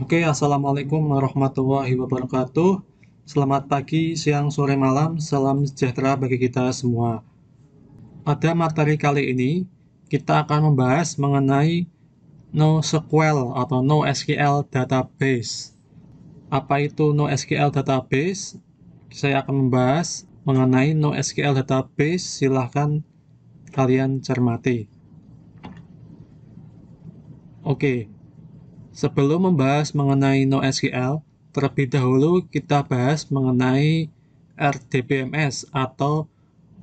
Oke, assalamualaikum warahmatullahi wabarakatuh. Selamat pagi, siang, sore, malam. Salam sejahtera bagi kita semua. Pada materi kali ini, kita akan membahas mengenai NoSQL atau NoSQL Database. Apa itu NoSQL Database? Saya akan membahas mengenai NoSQL Database. Silahkan kalian cermati. Oke. Sebelum membahas mengenai NoSQL, terlebih dahulu kita bahas mengenai RDBMS atau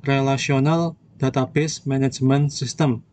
Relational Database Management System,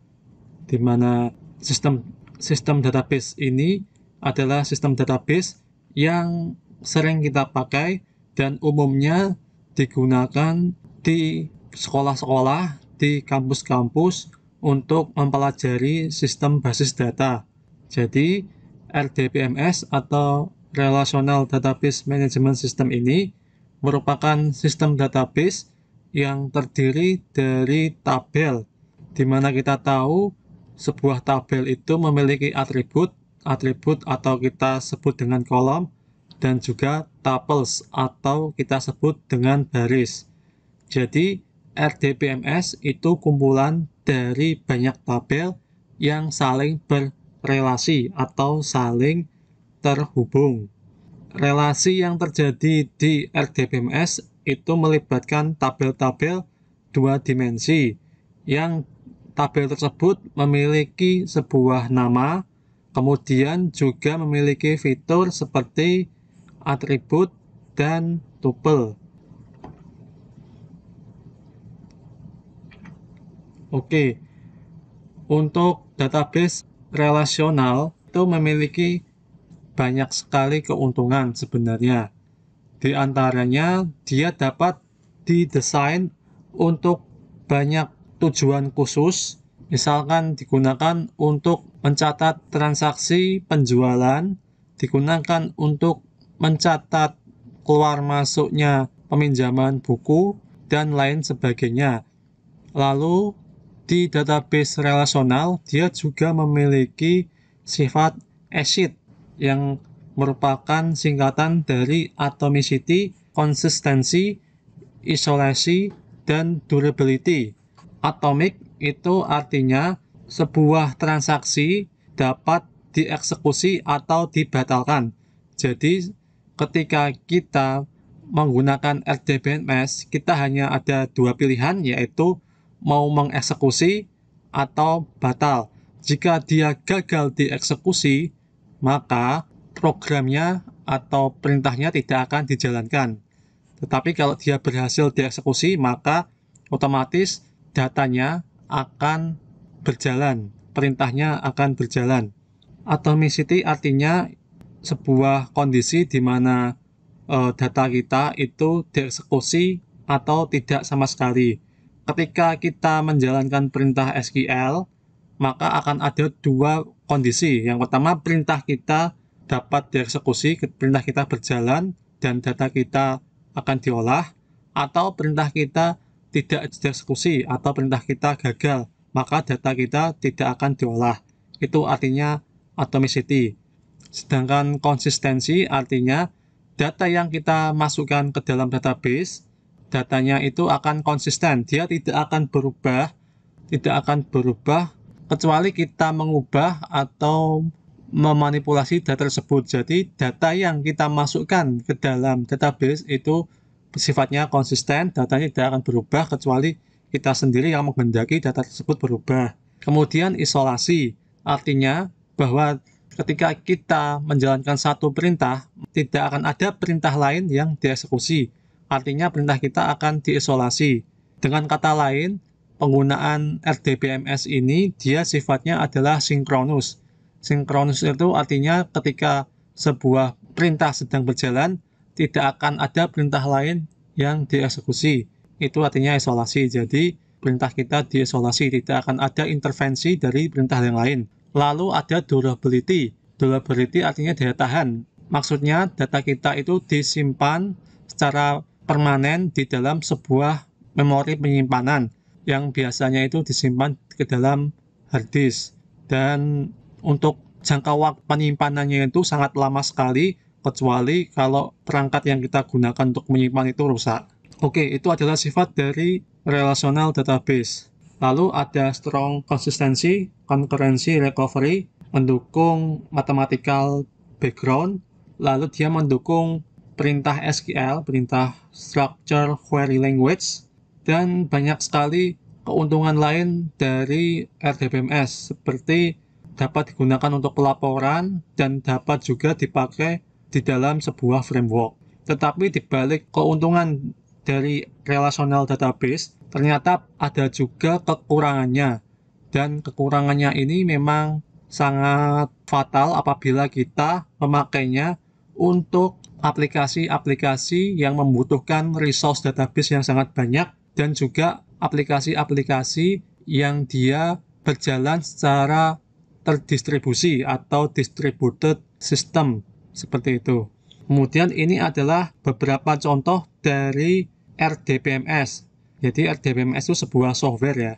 di mana sistem database ini adalah sistem database yang sering kita pakai dan umumnya digunakan di sekolah-sekolah, di kampus-kampus untuk mempelajari sistem basis data. Jadi, RDBMS atau Relational Database Management System ini merupakan sistem database yang terdiri dari tabel, di mana kita tahu sebuah tabel itu memiliki atribut atau kita sebut dengan kolom, dan juga tuples atau kita sebut dengan baris. Jadi, RDBMS itu kumpulan dari banyak tabel yang saling relasi atau saling terhubung. Relasi yang terjadi di RDBMS itu melibatkan tabel-tabel dua dimensi, yang tabel tersebut memiliki sebuah nama, kemudian juga memiliki fitur seperti atribut dan tuple. Oke, untuk database relasional itu memiliki banyak sekali keuntungan sebenarnya. Di antaranya, dia dapat didesain untuk banyak tujuan khusus, misalkan digunakan untuk mencatat transaksi penjualan, digunakan untuk mencatat keluar masuknya peminjaman buku, dan lain sebagainya. Lalu, di database relasional, dia juga memiliki sifat ACID yang merupakan singkatan dari atomicity, konsistensi, isolasi, dan durability. Atomic itu artinya sebuah transaksi dapat dieksekusi atau dibatalkan. Jadi, ketika kita menggunakan RDBMS, kita hanya ada dua pilihan, yaitu mau mengeksekusi atau batal. Jika dia gagal dieksekusi, maka programnya atau perintahnya tidak akan dijalankan. Tetapi kalau dia berhasil dieksekusi, maka otomatis datanya akan berjalan, perintahnya akan berjalan. Atomicity artinya sebuah kondisi di mana data kita itu dieksekusi atau tidak sama sekali. Ketika kita menjalankan perintah SQL, maka akan ada dua kondisi. Yang pertama, perintah kita dapat dieksekusi, perintah kita berjalan, dan data kita akan diolah, atau perintah kita tidak dieksekusi, atau perintah kita gagal, maka data kita tidak akan diolah. Itu artinya atomicity. Sedangkan konsistensi artinya data yang kita masukkan ke dalam database, datanya itu akan konsisten, dia tidak akan berubah kecuali kita mengubah atau memanipulasi data tersebut. Jadi data yang kita masukkan ke dalam database itu sifatnya konsisten, datanya tidak akan berubah kecuali kita sendiri yang menghendaki data tersebut berubah. Kemudian isolasi, artinya bahwa ketika kita menjalankan satu perintah, tidak akan ada perintah lain yang dieksekusi. Artinya perintah kita akan diisolasi. Dengan kata lain, penggunaan RDBMS ini dia sifatnya adalah sinkronus. Sinkronus itu artinya ketika sebuah perintah sedang berjalan, tidak akan ada perintah lain yang dieksekusi. Itu artinya isolasi. Jadi, perintah kita diisolasi, tidak akan ada intervensi dari perintah yang lain. Lalu ada durability. Durability artinya daya tahan. Maksudnya data kita itu disimpan secara permanen di dalam sebuah memori penyimpanan yang biasanya itu disimpan ke dalam hard disk. Dan untuk jangka waktu penyimpanannya itu sangat lama sekali, kecuali kalau perangkat yang kita gunakan untuk menyimpan itu rusak. Oke, itu adalah sifat dari relational database. Lalu ada strong consistency, concurrency, recovery, mendukung mathematical background, lalu dia mendukung perintah SQL, perintah structure query language, dan banyak sekali keuntungan lain dari RDBMS, seperti dapat digunakan untuk pelaporan dan dapat juga dipakai di dalam sebuah framework. Tetapi di balik keuntungan dari relational database, ternyata ada juga kekurangannya. Dan kekurangannya ini memang sangat fatal apabila kita memakainya untuk aplikasi-aplikasi yang membutuhkan resource database yang sangat banyak dan juga aplikasi-aplikasi yang dia berjalan secara terdistribusi atau distributed system seperti itu. Kemudian ini adalah beberapa contoh dari RDBMS. Jadi RDBMS itu sebuah software ya.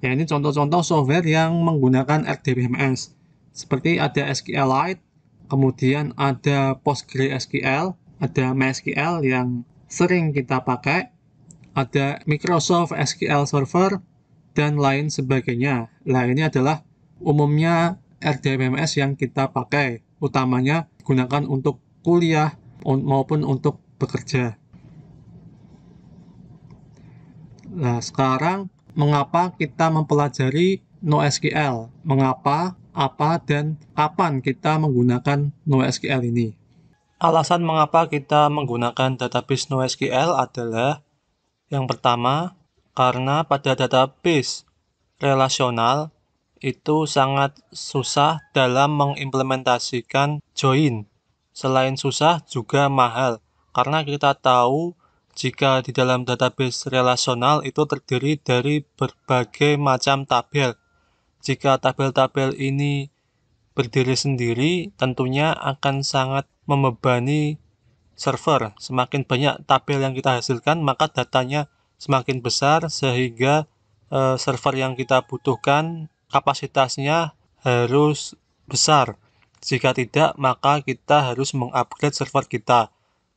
Ya ini contoh-contoh software yang menggunakan RDBMS. Seperti ada SQLite, kemudian ada PostgreSQL, ada MySQL yang sering kita pakai, ada Microsoft SQL Server, dan lain sebagainya. Nah ini adalah umumnya RDBMS yang kita pakai, utamanya digunakan untuk kuliah maupun untuk bekerja. Nah, sekarang mengapa kita mempelajari NoSQL? Mengapa, apa, dan kapan kita menggunakan NoSQL ini? Alasan mengapa kita menggunakan database NoSQL adalah yang pertama, karena pada database relasional itu sangat susah dalam mengimplementasikan join. Selain susah, juga mahal. Karena kita tahu jika di dalam database relasional itu terdiri dari berbagai macam tabel. Jika tabel-tabel ini berdiri sendiri, tentunya akan sangat membebani server. Semakin banyak tabel yang kita hasilkan, maka datanya semakin besar, sehingga server yang kita butuhkan kapasitasnya harus besar. Jika tidak, maka kita harus mengupgrade server kita.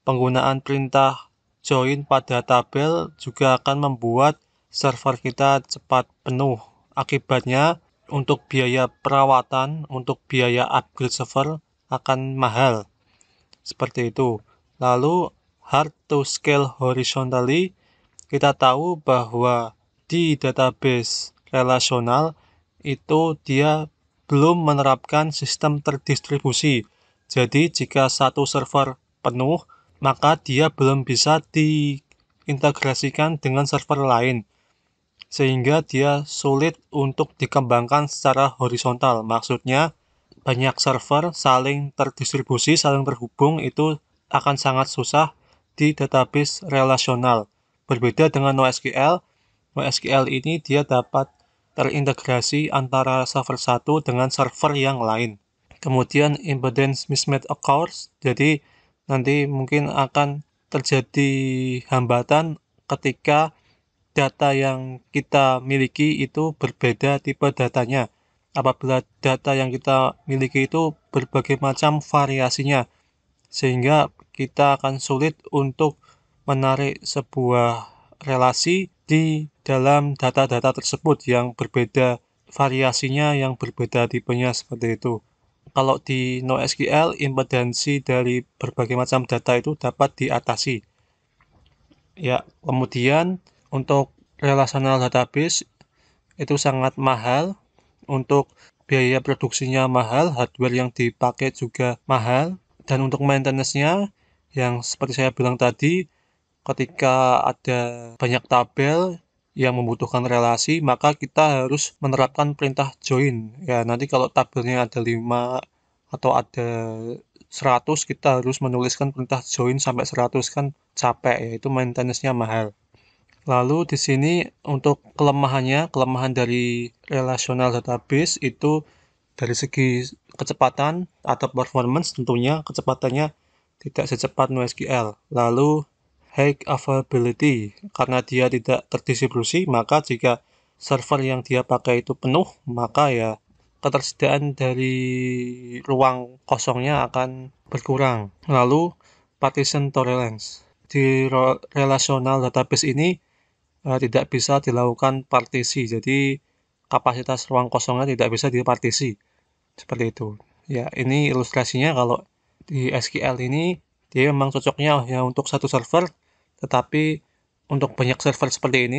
Penggunaan perintah join pada tabel juga akan membuat server kita cepat penuh. Akibatnya, untuk biaya perawatan, untuk biaya upgrade server akan mahal. Seperti itu. Lalu, hard to scale horizontally, kita tahu bahwa di database relasional itu dia belum menerapkan sistem terdistribusi. Jadi, jika satu server penuh, maka dia belum bisa diintegrasikan dengan server lain, sehingga dia sulit untuk dikembangkan secara horizontal. Maksudnya, banyak server saling terdistribusi, saling terhubung, itu akan sangat susah di database relasional. Berbeda dengan NoSQL, NoSQL ini dia dapat terintegrasi antara server satu dengan server yang lain. Kemudian impedance mismatch occurs, jadi nanti mungkin akan terjadi hambatan ketika data yang kita miliki itu berbeda tipe datanya. Apabila data yang kita miliki itu berbagai macam variasinya, sehingga kita akan sulit untuk menarik sebuah relasi di dalam data-data tersebut yang berbeda variasinya, yang berbeda tipenya seperti itu. Kalau di NoSQL, impedansi dari berbagai macam data itu dapat diatasi. Ya, kemudian untuk relational database itu sangat mahal, untuk biaya produksinya mahal, hardware yang dipakai juga mahal, dan untuk maintenance-nya yang seperti saya bilang tadi, ketika ada banyak tabel yang membutuhkan relasi, maka kita harus menerapkan perintah join. Ya, nanti kalau tabelnya ada 5 atau ada 100, kita harus menuliskan perintah join sampai 100, kan capek ya, itu maintenance-nya mahal. Lalu di sini untuk kelemahan dari relational database itu dari segi kecepatan atau performance, tentunya kecepatannya tidak secepat NoSQL. Lalu high availability, karena dia tidak terdistribusi, maka jika server yang dia pakai itu penuh, maka ya ketersediaan dari ruang kosongnya akan berkurang. Lalu, partition tolerance. Di relational database ini tidak bisa dilakukan partisi, jadi kapasitas ruang kosongnya tidak bisa dipartisi. Seperti itu. Ya, ini ilustrasinya kalau di SQL ini dia memang cocoknya ya untuk satu server, tetapi untuk banyak server seperti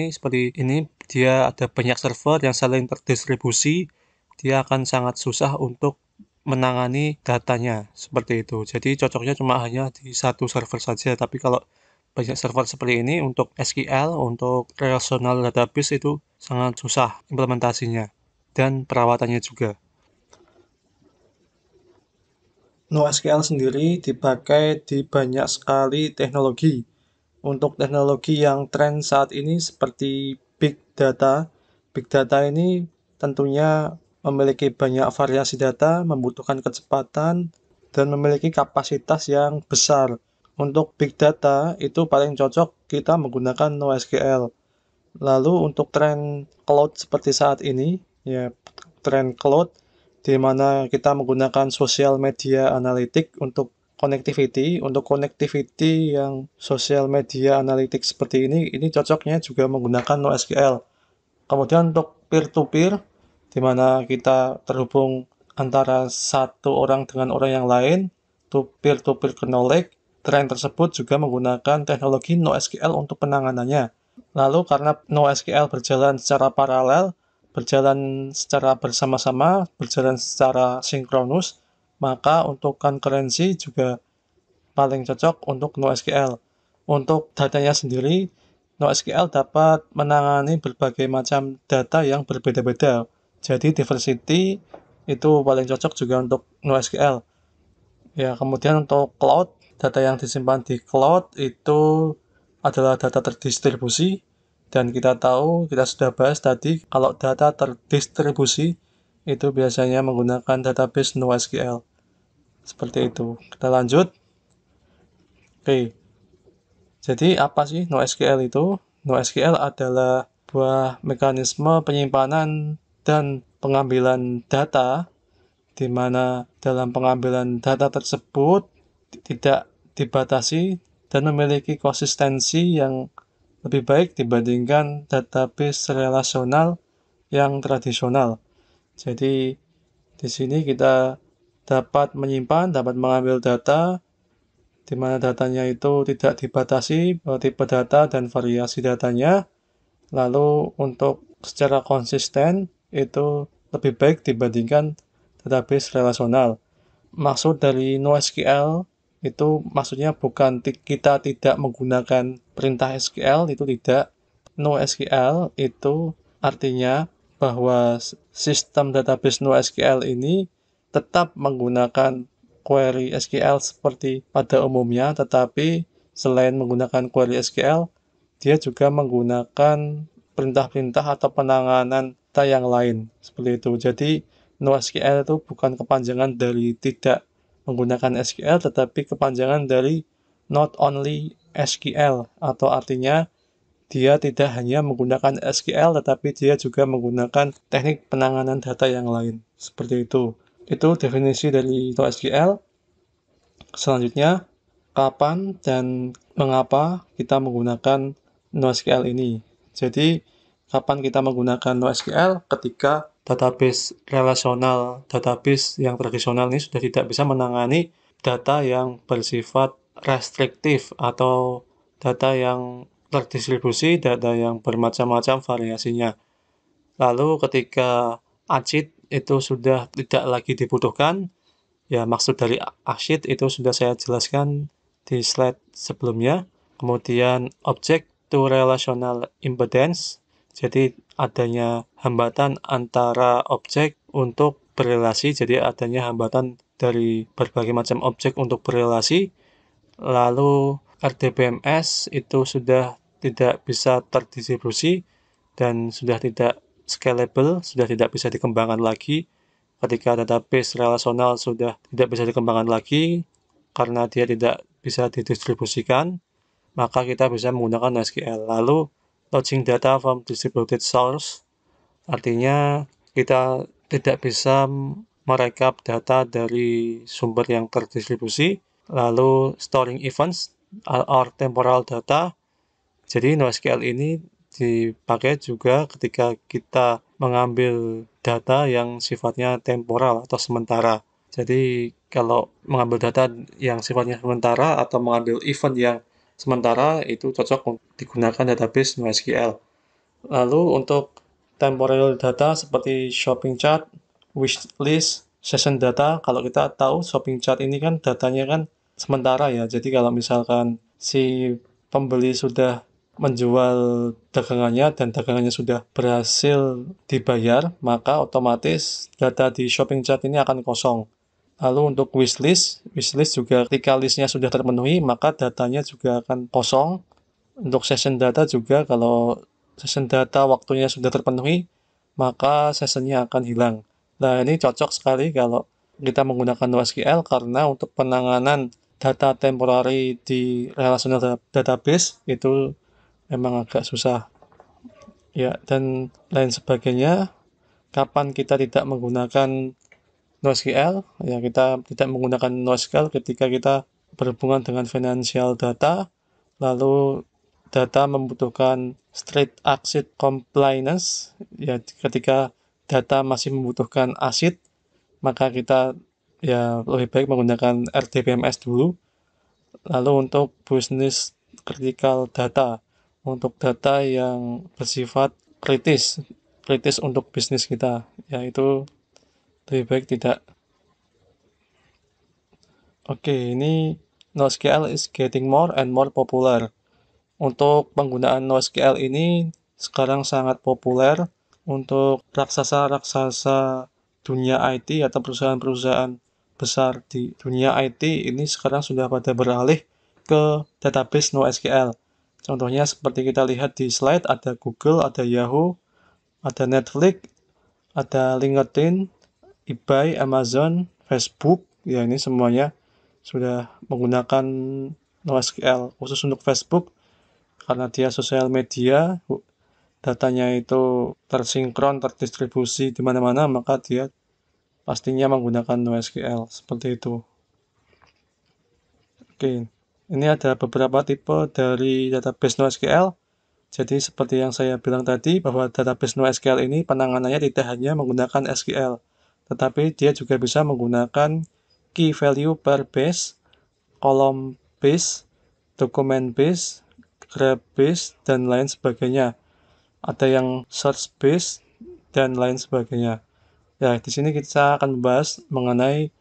ini dia ada banyak server yang saling terdistribusi, dia akan sangat susah untuk menangani datanya seperti itu. Jadi cocoknya cuma hanya di satu server saja, tapi kalau banyak server seperti ini untuk SQL, untuk relational database itu sangat susah implementasinya dan perawatannya juga. NoSQL sendiri dipakai di banyak sekali teknologi. Untuk teknologi yang tren saat ini seperti Big Data. Big Data ini tentunya memiliki banyak variasi data, membutuhkan kecepatan, dan memiliki kapasitas yang besar. Untuk Big Data itu paling cocok kita menggunakan NoSQL. Lalu untuk tren cloud seperti saat ini, ya tren cloud di mana kita menggunakan sosial media analitik untuk connectivity yang sosial media analitik seperti ini cocoknya juga menggunakan NoSQL. Kemudian untuk peer-to-peer, di mana kita terhubung antara satu orang dengan orang yang lain, peer-to-peer knowledge, tren tersebut juga menggunakan teknologi NoSQL untuk penanganannya. Lalu karena NoSQL berjalan secara paralel, berjalan secara bersama-sama, berjalan secara sinkronus, maka untuk konkurensi juga paling cocok untuk NoSQL. Untuk datanya sendiri, NoSQL dapat menangani berbagai macam data yang berbeda-beda. Jadi diversity itu paling cocok juga untuk NoSQL. Ya, kemudian untuk cloud, data yang disimpan di cloud itu adalah data terdistribusi, dan kita tahu, kita sudah bahas tadi, kalau data terdistribusi itu biasanya menggunakan database NoSQL. Seperti itu. Kita lanjut. Oke, jadi apa sih NoSQL itu? NoSQL adalah sebuah mekanisme penyimpanan dan pengambilan data, di mana dalam pengambilan data tersebut tidak dibatasi dan memiliki konsistensi yang lebih baik dibandingkan database relasional yang tradisional. Jadi di sini kita dapat menyimpan, dapat mengambil data, di mana datanya itu tidak dibatasi tipe data dan variasi datanya. Lalu untuk secara konsisten itu lebih baik dibandingkan database relasional. Maksud dari NoSQL itu maksudnya bukan kita tidak menggunakan perintah SQL, itu tidak. NoSQL itu artinya bahwa sistem database NoSQL ini tetap menggunakan query SQL seperti pada umumnya, tetapi selain menggunakan query SQL, dia juga menggunakan perintah-perintah atau penanganan data yang lain, seperti itu. Jadi NoSQL itu bukan kepanjangan dari tidak menggunakan SQL, tetapi kepanjangan dari not only SQL, atau artinya dia tidak hanya menggunakan SQL, tetapi dia juga menggunakan teknik penanganan data yang lain. Seperti itu. Itu definisi dari NoSQL. Selanjutnya, kapan dan mengapa kita menggunakan NoSQL ini. Jadi, kapan kita menggunakan NoSQL? Ketika database relasional, database yang tradisional ini sudah tidak bisa menangani data yang bersifat restriktif atau data yang terdistribusi, data yang bermacam-macam variasinya. Lalu ketika ACID itu sudah tidak lagi dibutuhkan, ya maksud dari ACID itu sudah saya jelaskan di slide sebelumnya. Kemudian object to relational impedance, jadi adanya hambatan antara objek untuk berelasi, jadi adanya hambatan dari berbagai macam objek untuk berelasi. Lalu RDBMS itu sudah tidak bisa terdistribusi dan sudah tidak scalable, sudah tidak bisa dikembangkan lagi. Ketika database relasional sudah tidak bisa dikembangkan lagi karena dia tidak bisa didistribusikan, maka kita bisa menggunakan NoSQL. Lalu loading data from distributed source, artinya kita tidak bisa merekap data dari sumber yang terdistribusi, lalu storing events or temporal data. Jadi NoSQL ini dipakai juga ketika kita mengambil data yang sifatnya temporal atau sementara. Jadi kalau mengambil data yang sifatnya sementara atau mengambil event yang sementara itu cocok digunakan database NoSQL. Lalu untuk temporal data seperti shopping chart, wish list, session data, kalau kita tahu shopping chart ini kan datanya kan sementara ya. Jadi kalau misalkan si pembeli sudah menjual dagangannya dan dagangannya sudah berhasil dibayar, maka otomatis data di shopping chart ini akan kosong. Lalu untuk wishlist juga ketika listnya sudah terpenuhi, maka datanya juga akan kosong. Untuk session data juga, kalau session data waktunya sudah terpenuhi, maka sessionnya akan hilang. Nah, ini cocok sekali kalau kita menggunakan NoSQL karena untuk penanganan data temporary di relational database itu memang agak susah. Ya, dan lain sebagainya. Kapan kita tidak menggunakan NoSQL? Ya, kita tidak menggunakan NoSQL ketika kita berhubungan dengan financial data, lalu data membutuhkan strict ACID compliance, ya ketika data masih membutuhkan ACID, maka kita ya lebih baik menggunakan RDBMS dulu. Lalu untuk business critical data, untuk data yang bersifat kritis untuk bisnis kita, yaitu lebih baik tidak. Oke, ini NoSQL is getting more and more popular. Untuk penggunaan NoSQL ini sekarang sangat populer untuk raksasa-raksasa dunia IT atau perusahaan-perusahaan besar di dunia IT ini sekarang sudah pada beralih ke database NoSQL. Contohnya seperti kita lihat di slide, ada Google, ada Yahoo, ada Netflix, ada LinkedIn, eBay, Amazon, Facebook. Ya, ini semuanya sudah menggunakan NoSQL. Khusus untuk Facebook, karena dia sosial media, datanya itu tersinkron, terdistribusi di mana-mana, maka dia pastinya menggunakan NoSQL. Seperti itu. Oke, ini ada beberapa tipe dari database NoSQL. Jadi seperti yang saya bilang tadi, bahwa database NoSQL ini penanganannya tidak hanya menggunakan SQL, tetapi dia juga bisa menggunakan key value per base, column base, document base, graph base, dan lain sebagainya. Ada yang search base, dan lain sebagainya. Ya, di sini kita akan membahas mengenai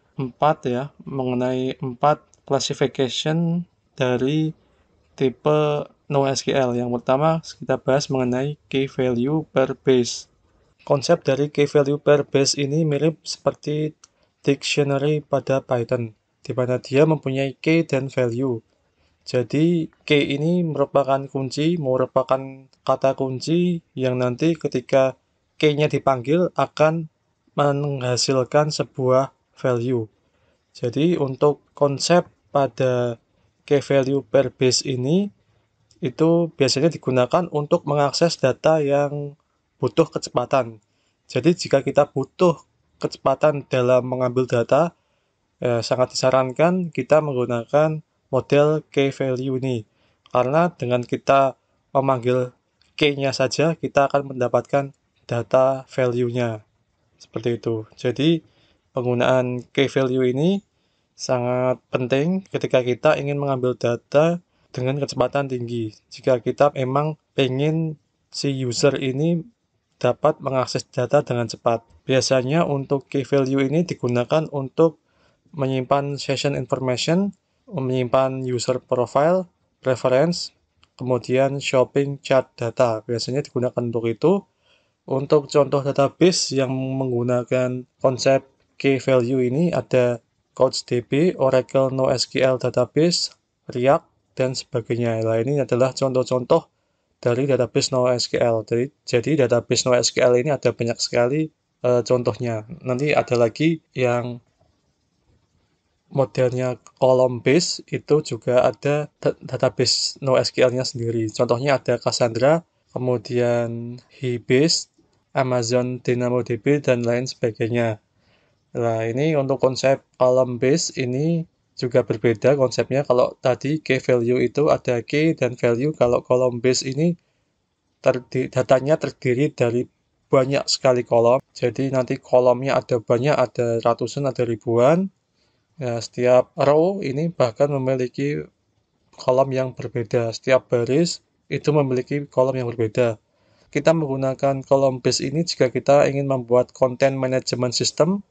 empat classification dari tipe NoSQL. Yang pertama, kita bahas mengenai key value per base. Konsep dari key value per base ini mirip seperti dictionary pada Python, di mana dia mempunyai key dan value. Jadi, key ini merupakan kata kunci yang nanti ketika key-nya dipanggil akan menghasilkan sebuah value. Jadi, untuk konsep pada key value per base ini, itu biasanya digunakan untuk mengakses data yang butuh kecepatan. Jadi jika kita butuh kecepatan dalam mengambil data, sangat disarankan kita menggunakan model key value ini. Karena dengan kita memanggil key-nya saja, kita akan mendapatkan data value-nya. Seperti itu. Jadi penggunaan key value ini sangat penting ketika kita ingin mengambil data dengan kecepatan tinggi. Jika kita memang ingin si user ini dapat mengakses data dengan cepat. Biasanya untuk key value ini digunakan untuk menyimpan session information, menyimpan user profile, preference, kemudian shopping chart data. Biasanya digunakan untuk itu. Untuk contoh database yang menggunakan konsep key value ini ada CouchDB, Oracle NoSQL Database, React, dan sebagainya. Nah, ini adalah contoh-contoh dari database NoSQL. Jadi database NoSQL ini ada banyak sekali contohnya. Nanti ada lagi yang modelnya column base, itu juga ada database NoSQL-nya sendiri. Contohnya ada Cassandra, kemudian HBase, Amazon DynamoDB, dan lain sebagainya. Nah, ini untuk konsep column base ini juga berbeda konsepnya. Kalau tadi key value itu ada key dan value, kalau column base ini datanya terdiri dari banyak sekali kolom. Jadi nanti kolomnya ada banyak, ada ratusan, ada ribuan. Ya, setiap row ini bahkan memiliki kolom yang berbeda. Setiap baris itu memiliki kolom yang berbeda. Kita menggunakan column base ini jika kita ingin membuat content management system,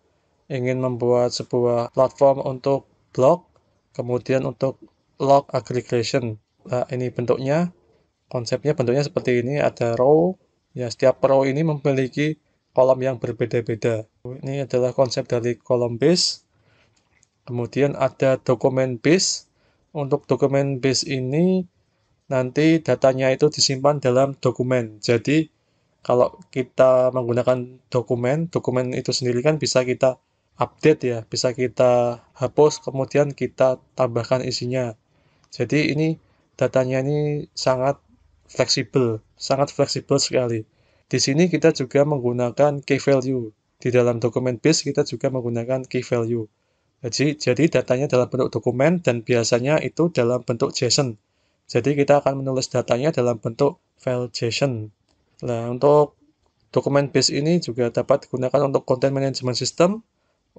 ingin membuat sebuah platform untuk blog, kemudian untuk log aggregation. Nah, ini bentuknya, konsepnya bentuknya seperti ini, ada row, ya setiap row ini memiliki kolom yang berbeda-beda. Ini adalah konsep dari column base. Kemudian ada document base. Untuk document base ini nanti datanya itu disimpan dalam dokumen. Jadi kalau kita menggunakan dokumen itu sendiri kan bisa kita update ya, bisa kita hapus, kemudian kita tambahkan isinya. Jadi ini datanya ini sangat fleksibel sekali. Di sini kita juga menggunakan key value. Di dalam dokumen base kita juga menggunakan key value. Jadi datanya dalam bentuk dokumen dan biasanya itu dalam bentuk JSON. Jadi kita akan menulis datanya dalam bentuk file JSON. Nah, untuk dokumen base ini juga dapat digunakan untuk content management system,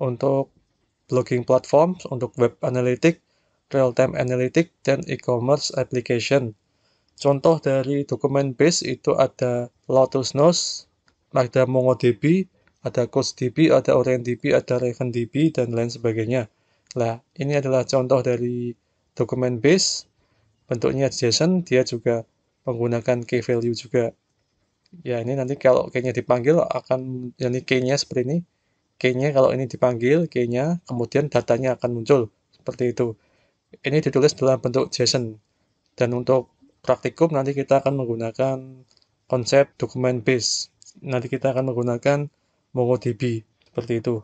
untuk blogging platform, untuk web analytics, real-time analytics, dan e-commerce application. Contoh dari dokumen base itu ada Lotus Notes, ada MongoDB, ada CouchDB, ada OrientDB, ada RavenDB, dan lain sebagainya. Nah, ini adalah contoh dari dokumen base. Bentuknya JSON, dia juga menggunakan key value juga. Ya, ini nanti kalau key-nya dipanggil akan, ini key-nya seperti ini. Key-nya kalau ini dipanggil, key-nya, kemudian datanya akan muncul. Seperti itu. Ini ditulis dalam bentuk JSON. Dan untuk praktikum nanti kita akan menggunakan konsep dokumen base. Nanti kita akan menggunakan MongoDB. Seperti itu.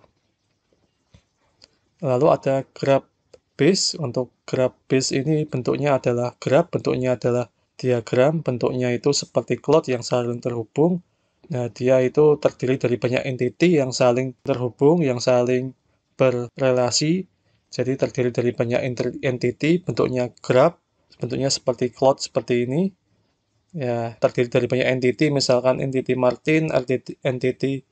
Lalu ada graph base. Untuk graph base ini bentuknya adalah graph, bentuknya adalah diagram, bentuknya itu seperti cloud yang saling terhubung. Nah, dia itu terdiri dari banyak entity yang saling terhubung, yang saling berrelasi. Jadi terdiri dari banyak entity, bentuknya graph, bentuknya seperti cloud seperti ini. Ya, terdiri dari banyak entity, misalkan entity Martin, entity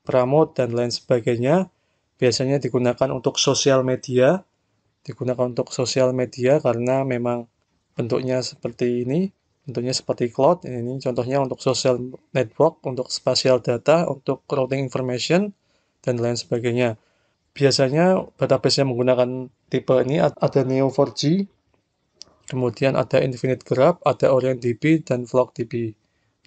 Pramod, dan lain sebagainya. Biasanya digunakan untuk sosial media, karena memang bentuknya seperti ini, bentuknya seperti cloud. Ini contohnya untuk social network, untuk spatial data, untuk routing information, dan lain sebagainya. Biasanya database yang menggunakan tipe ini ada Neo4j, kemudian ada Infinite Graph, ada OrientDB, dan FlogDB.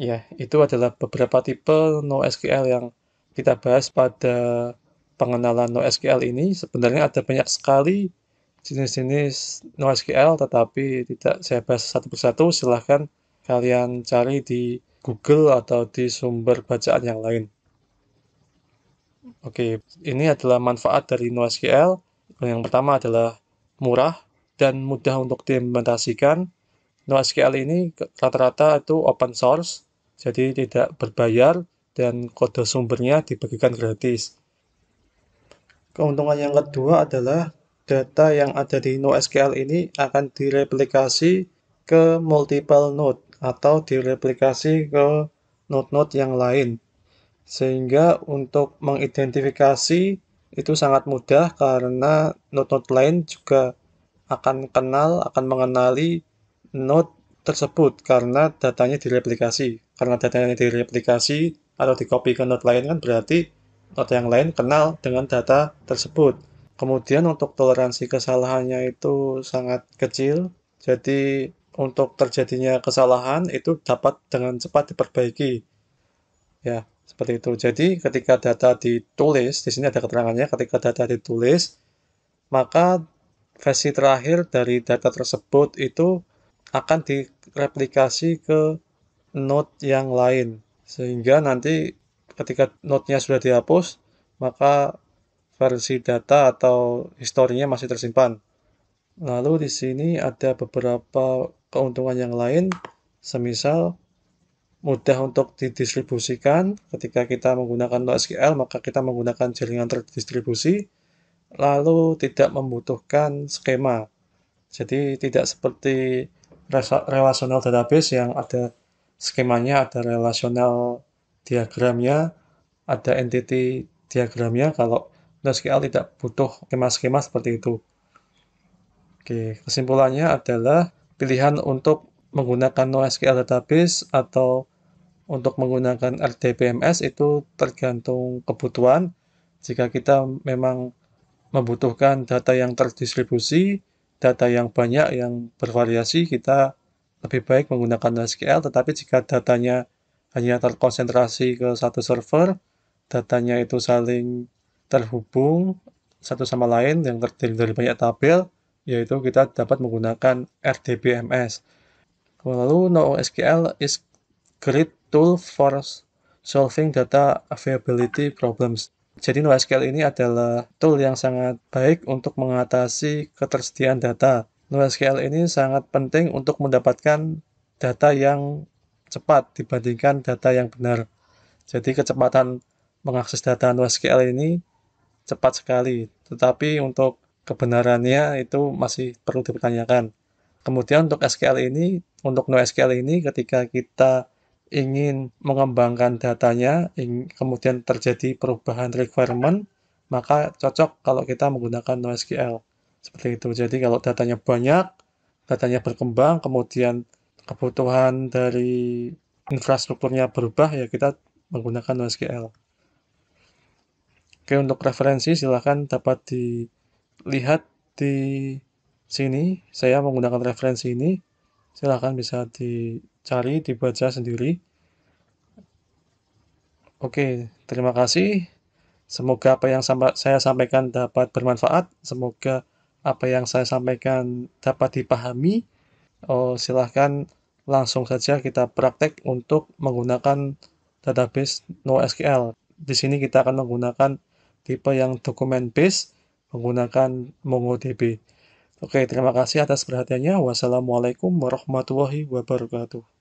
Ya, itu adalah beberapa tipe NoSQL yang kita bahas pada pengenalan NoSQL ini. Sebenarnya ada banyak sekali jenis-jenis NoSQL, tetapi tidak saya bahas satu persatu. Silahkan kalian cari di Google atau di sumber bacaan yang lain. Oke, ini adalah manfaat dari NoSQL. Yang pertama adalah murah dan mudah untuk diimplementasikan. NoSQL ini rata-rata itu open source, jadi tidak berbayar dan kode sumbernya dibagikan gratis. Keuntungan yang kedua adalah data yang ada di NoSQL ini akan direplikasi ke multiple node atau direplikasi ke node-node yang lain. Sehingga untuk mengidentifikasi itu sangat mudah karena node-node lain juga akan mengenali node tersebut karena datanya direplikasi. Karena datanya direplikasi atau dikopi ke node lain kan berarti node yang lain kenal dengan data tersebut. Kemudian untuk toleransi kesalahannya itu sangat kecil. Jadi untuk terjadinya kesalahan itu dapat dengan cepat diperbaiki. Ya, seperti itu. Jadi ketika data ditulis, di sini ada keterangannya, ketika data ditulis, maka versi terakhir dari data tersebut itu akan direplikasi ke node yang lain. Sehingga nanti ketika node-nya sudah dihapus, maka versi data atau historinya masih tersimpan. Lalu di sini ada beberapa keuntungan yang lain, semisal mudah untuk didistribusikan. Ketika kita menggunakan NoSQL, maka kita menggunakan jaringan terdistribusi, lalu tidak membutuhkan skema. Jadi tidak seperti relational database yang ada skemanya, ada relational diagramnya, ada entity diagramnya. Kalau NoSQL tidak butuh skema-skema seperti itu. Oke, kesimpulannya adalah pilihan untuk menggunakan NoSQL database atau untuk menggunakan RDBMS itu tergantung kebutuhan. Jika kita memang membutuhkan data yang terdistribusi, data yang banyak, yang bervariasi, kita lebih baik menggunakan NoSQL. Tetapi jika datanya hanya terkonsentrasi ke satu server, datanya itu saling terhubung satu sama lain yang terdiri dari banyak tabel, yaitu kita dapat menggunakan RDBMS. Lalu NoSQL is great tool for solving data availability problems. Jadi NoSQL ini adalah tool yang sangat baik untuk mengatasi ketersediaan data. NoSQL ini sangat penting untuk mendapatkan data yang cepat dibandingkan data yang benar. Jadi kecepatan mengakses data NoSQL ini cepat sekali, tetapi untuk kebenarannya itu masih perlu dipertanyakan. Kemudian untuk NoSQL ini ketika kita ingin mengembangkan datanya, kemudian terjadi perubahan requirement, maka cocok kalau kita menggunakan NoSQL. Seperti itu. Jadi kalau datanya banyak, datanya berkembang, kemudian kebutuhan dari infrastrukturnya berubah, ya kita menggunakan NoSQL. Oke, untuk referensi silahkan dapat dilihat di sini. Saya menggunakan referensi ini. Silahkan bisa dicari, dibaca sendiri. Oke, terima kasih. Semoga apa yang saya sampaikan dapat bermanfaat. Semoga apa yang saya sampaikan dapat dipahami. Silahkan langsung saja kita praktek untuk menggunakan database NoSQL. Di sini kita akan menggunakan tipe yang document based, menggunakan MongoDB. Oke, terima kasih atas perhatiannya. Wassalamualaikum warahmatullahi wabarakatuh.